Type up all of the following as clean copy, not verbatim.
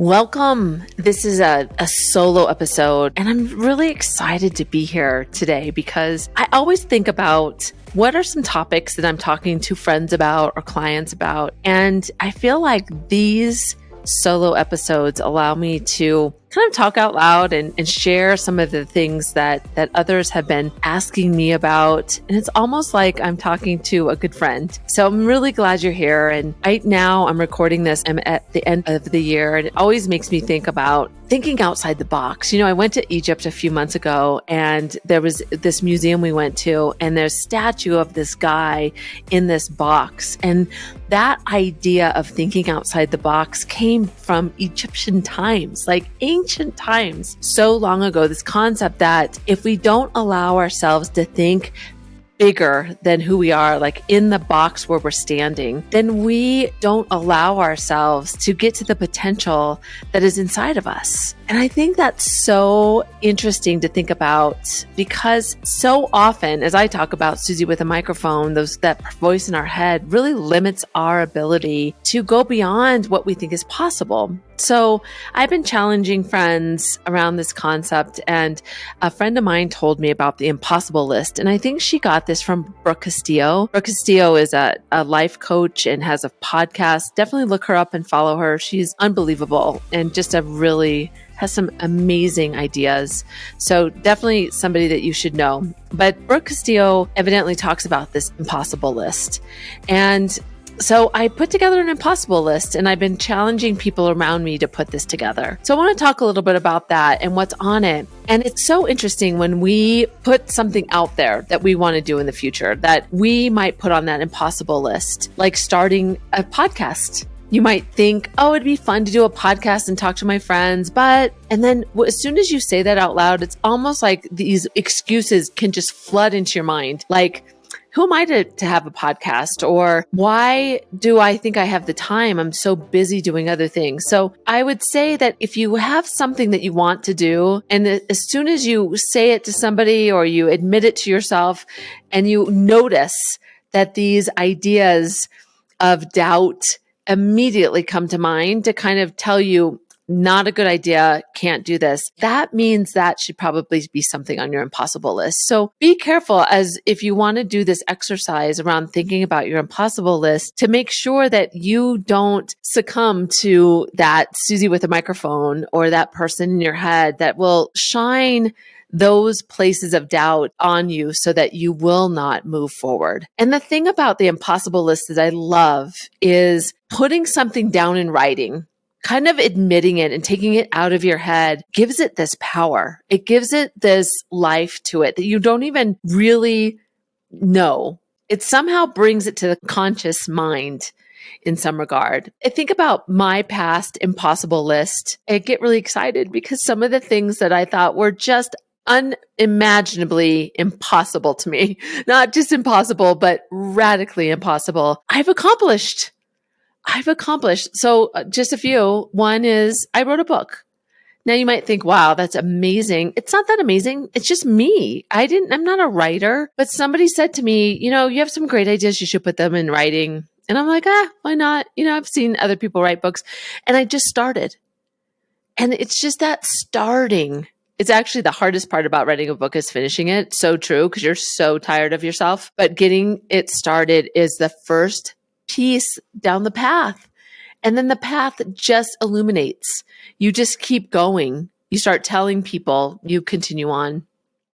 Welcome. This is a solo episode, and I'm really excited to be here today because I always think about what are some topics that I'm talking to friends about or clients about. And I feel like these solo episodes allow me to kind of talk out loud and share some of the things that others have been asking me about. And it's almost like I'm talking to a good friend. So I'm really glad you're here. And right now I'm recording this. I'm at the end of the year, and it always makes me think about thinking outside the box. You know, I went to Egypt a few months ago, and there was this museum we went to, and there's a statue of this guy in this box. And that idea of thinking outside the box came from Egyptian times, like ancient times, so long ago. This concept that if we don't allow ourselves to think bigger than who we are, like in the box where we're standing, then we don't allow ourselves to get to the potential that is inside of us. And I think that's so interesting to think about, because so often, as I talk about Susie with a microphone, that voice in our head really limits our ability to go beyond what we think is possible. So I've been challenging friends around this concept, and a friend of mine told me about the impossible list. And I think she got this from Brooke Castillo. Brooke Castillo is a life coach and has a podcast. Definitely look her up and follow her. She's unbelievable and just has some amazing ideas. So definitely somebody that you should know. But Brooke Castillo evidently talks about this impossible list. And so I put together an impossible list, and I've been challenging people around me to put this together. So I want to talk a little bit about that and what's on it. And it's so interesting when we put something out there that we want to do in the future that we might put on that impossible list, like starting a podcast. You might think, oh, it'd be fun to do a podcast and talk to my friends. And then as soon as you say that out loud, it's almost like these excuses can just flood into your mind. Like, who am I to have a podcast? Or why do I think I have the time? I'm so busy doing other things. So I would say that if you have something that you want to do, and as soon as you say it to somebody or you admit it to yourself, and you notice that these ideas of doubt immediately come to mind to kind of tell you, not a good idea, can't do this, that means that should probably be something on your impossible list. So be careful as if you want to do this exercise around thinking about your impossible list, to make sure that you don't succumb to that Susie with a microphone or that person in your head that will shine those places of doubt on you so that you will not move forward. And the thing about the impossible list that I love is putting something down in writing. Kind of admitting it and taking it out of your head gives it this power. It gives it this life to it that you don't even really know. It somehow brings it to the conscious mind in some regard. I think about my past impossible list. I get really excited because some of the things that I thought were just unimaginably impossible to me, not just impossible, but radically impossible, I've accomplished. So just a few. One is I wrote a book. Now you might think, wow, that's amazing. It's not that amazing. It's just me. I'm not a writer, but somebody said to me, you have some great ideas. You should put them in writing. And I'm like, why not? I've seen other people write books, and I just started. And it's just that starting. It's actually the hardest part about writing a book is finishing it. So true, because you're so tired of yourself. But getting it started is the first piece down the path. And then the path just illuminates. You just keep going. You start telling people, you continue on.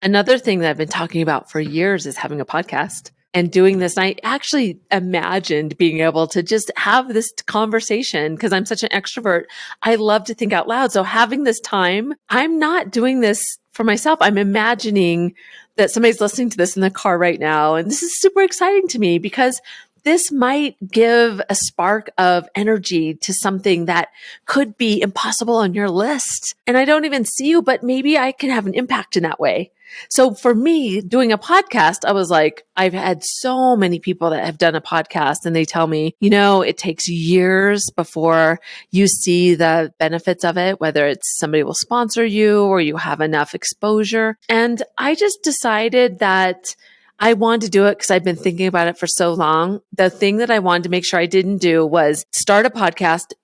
Another thing that I've been talking about for years is having a podcast and doing this. And I actually imagined being able to just have this conversation because I'm such an extrovert. I love to think out loud. So having this time, I'm not doing this for myself. I'm imagining that somebody's listening to this in the car right now. And this is super exciting to me because this might give a spark of energy to something that could be impossible on your list. And I don't even see you, but maybe I can have an impact in that way. So for me, doing a podcast, I was like, I've had so many people that have done a podcast and they tell me, it takes years before you see the benefits of it, whether it's somebody will sponsor you or you have enough exposure. And I just decided that I wanted to do it because I've been thinking about it for so long. The thing that I wanted to make sure I didn't do was start a podcast,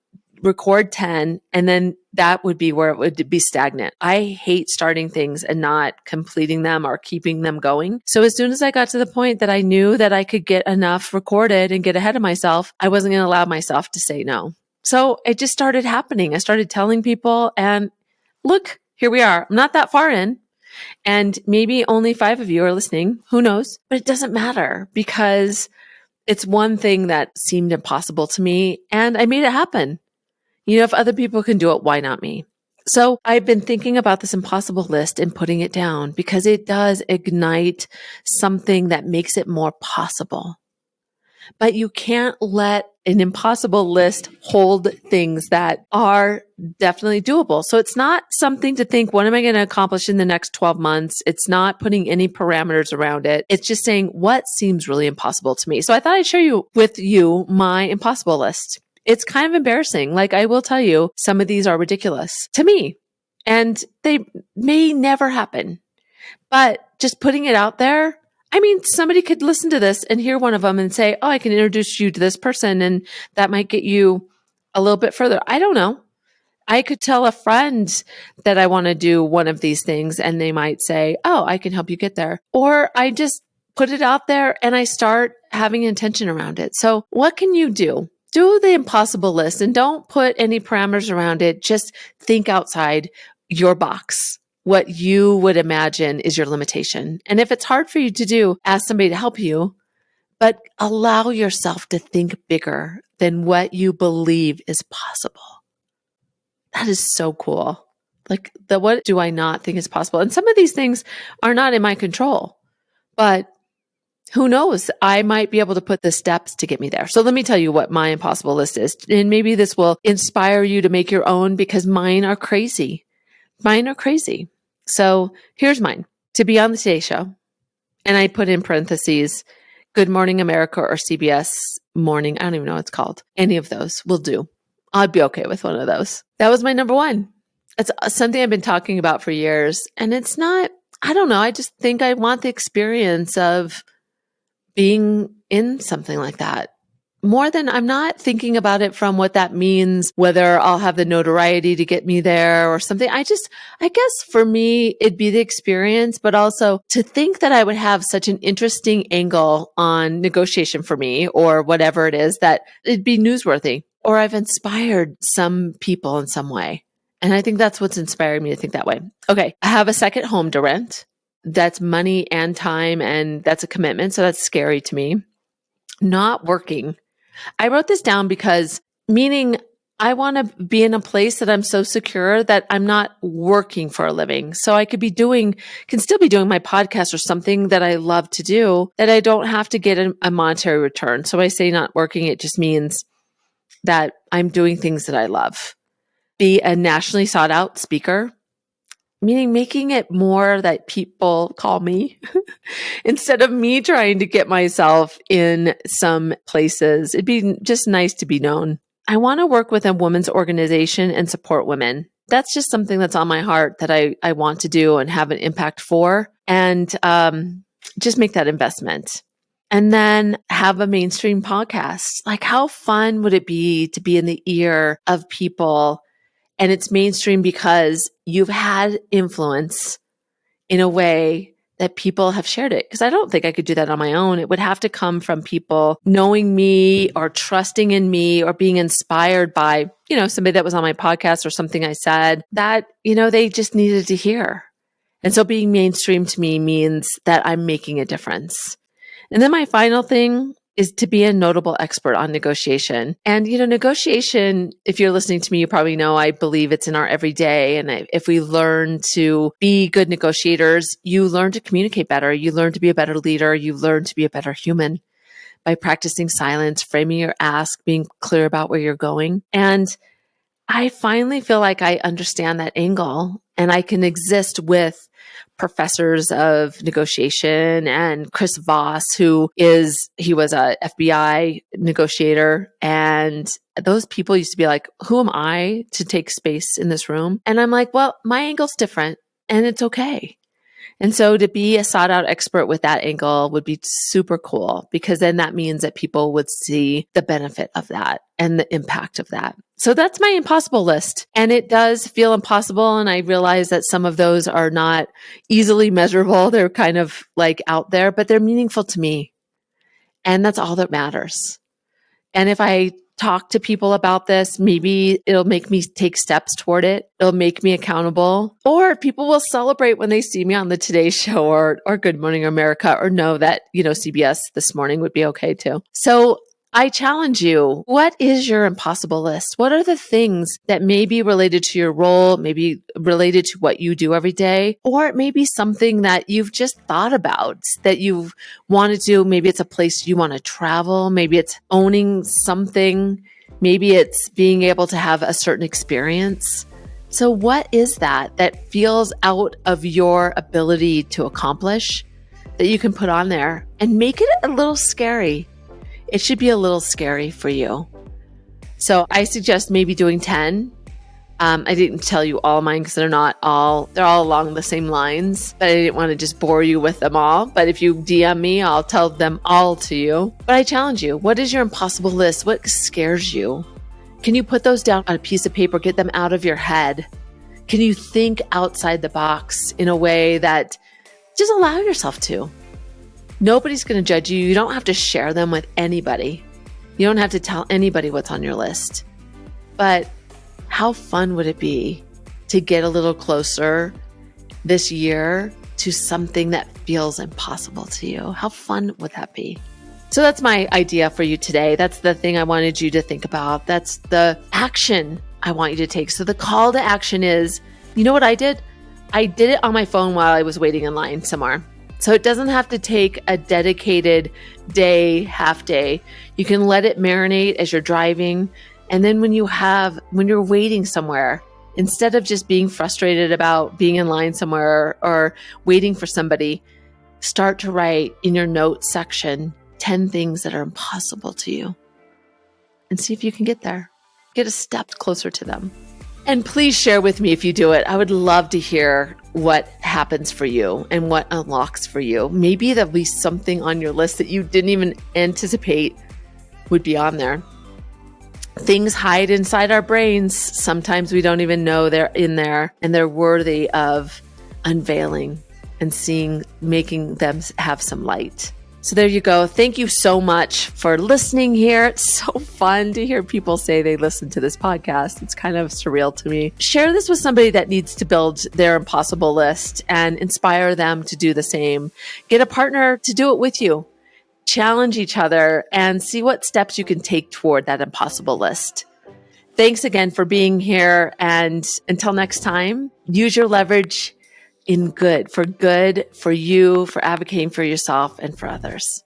record 10, and then that would be where it would be stagnant. I hate starting things and not completing them or keeping them going. So as soon as I got to the point that I knew that I could get enough recorded and get ahead of myself, I wasn't going to allow myself to say no. So it just started happening. I started telling people, and look, here we are. I'm not that far in. And maybe only 5 of you are listening. Who knows? But it doesn't matter, because it's one thing that seemed impossible to me, and I made it happen. If other people can do it, why not me? So I've been thinking about this impossible list and putting it down, because it does ignite something that makes it more possible. But you can't let an impossible list hold things that are definitely doable. So it's not something to think, what am I going to accomplish in the next 12 months? It's not putting any parameters around it. It's just saying what seems really impossible to me. So I thought I'd share with you my impossible list. It's kind of embarrassing. Like, I will tell you, some of these are ridiculous to me, and they may never happen. But just putting it out there, I mean, somebody could listen to this and hear one of them and say, oh, I can introduce you to this person, and that might get you a little bit further. I don't know. I could tell a friend that I want to do one of these things, and they might say, oh, I can help you get there. Or I just put it out there and I start having intention around it. So what can you do? Do the impossible list and don't put any parameters around it. Just think outside your box, what you would imagine is your limitation. And if it's hard for you to do, ask somebody to help you, but allow yourself to think bigger than what you believe is possible. That is so cool. Like, what do I not think is possible? And some of these things are not in my control, but who knows? I might be able to put the steps to get me there. So let me tell you what my impossible list is. And maybe this will inspire you to make your own, because mine are crazy. Mine are crazy. So here's mine: to be on the Today Show. And I put in parentheses, Good Morning America or CBS Morning. I don't even know what it's called. Any of those will do. I'd be okay with one of those. That was my number one. It's something I've been talking about for years. And it's not, I don't know. I just think I want the experience of being in something like that. More than, I'm not thinking about it from what that means, whether I'll have the notoriety to get me there or something. I guess for me, it'd be the experience, but also to think that I would have such an interesting angle on negotiation for me, or whatever it is, that it'd be newsworthy, or I've inspired some people in some way. And I think that's what's inspired me to think that way. Okay. I have a second home to rent. That's money and time, and that's a commitment. So that's scary to me. Not working. I wrote this down because, meaning I want to be in a place that I'm so secure that I'm not working for a living. So I can still be doing my podcast or something that I love to do, that I don't have to get a monetary return. So I say not working, it just means that I'm doing things that I love. Be a nationally sought out speaker, meaning making it more that people call me instead of me trying to get myself in some places. It'd be just nice to be known. I want to work with a women's organization and support women. That's just something that's on my heart that I want to do and have an impact for, and just make that investment. And then have a mainstream podcast. Like, how fun would it be to be in the ear of people? And it's mainstream because you've had influence in a way that people have shared it. Because I don't think I could do that on my own. It would have to come from people knowing me or trusting in me or being inspired by, somebody that was on my podcast or something I said that, they just needed to hear. And so being mainstream to me means that I'm making a difference. And then my final thing is to be a notable expert on negotiation. And, negotiation, if you're listening to me, you probably know I believe it's in our everyday. And if we learn to be good negotiators, you learn to communicate better. You learn to be a better leader. You learn to be a better human by practicing silence, framing your ask, being clear about where you're going. And I finally feel like I understand that angle, and I can exist with professors of negotiation and Chris Voss, he was a FBI negotiator. And those people used to be like, who am I to take space in this room? And I'm like, well, my angle's different, and it's okay. And so to be a sought out expert with that angle would be super cool, because then that means that people would see the benefit of that and the impact of that. So that's my impossible list. And it does feel impossible. And I realize that some of those are not easily measurable. They're kind of like out there, but they're meaningful to me. And that's all that matters. And if I talk to people about this, maybe it'll make me take steps toward it. It'll make me accountable. Or people will celebrate when they see me on the Today Show or Good Morning America, or know that, CBS This Morning would be okay too. So I challenge you, what is your impossible list? What are the things that may be related to your role, maybe related to what you do every day, or it may be something that you've just thought about that you want to do. Maybe it's a place you want to travel. Maybe it's owning something. Maybe it's being able to have a certain experience. So what is that feels out of your ability to accomplish that you can put on there and make it a little scary? It should be a little scary for you. So I suggest maybe doing 10. I didn't tell you all mine because they're all along the same lines, but I didn't want to just bore you with them all. But if you DM me, I'll tell them all to you. But I challenge you, what is your impossible list? What scares you? Can you put those down on a piece of paper, get them out of your head? Can you think outside the box in a way that just allow yourself to? Nobody's going to judge you. You don't have to share them with anybody. You don't have to tell anybody what's on your list. But how fun would it be to get a little closer this year to something that feels impossible to you? How fun would that be? So that's my idea for you today. That's the thing I wanted you to think about. That's the action I want you to take. So the call to action is, you know what I did? I did it on my phone while I was waiting in line somewhere. So it doesn't have to take a dedicated day, half day. You can let it marinate as you're driving. And then when you're waiting somewhere, instead of just being frustrated about being in line somewhere or waiting for somebody, start to write in your notes section 10 things that are impossible to you and see if you can get there. Get a step closer to them. And please share with me if you do it. I would love to hear what happens for you and what unlocks for you. Maybe there'll be something on your list that you didn't even anticipate would be on there. Things hide inside our brains. Sometimes we don't even know they're in there, and they're worthy of unveiling and making them have some light. So there you go. Thank you so much for listening here. It's so fun to hear people say they listen to this podcast. It's kind of surreal to me. Share this with somebody that needs to build their impossible list and inspire them to do the same. Get a partner to do it with you. Challenge each other and see what steps you can take toward that impossible list. Thanks again for being here. And until next time, use your leverage in good for you, for advocating for yourself and for others.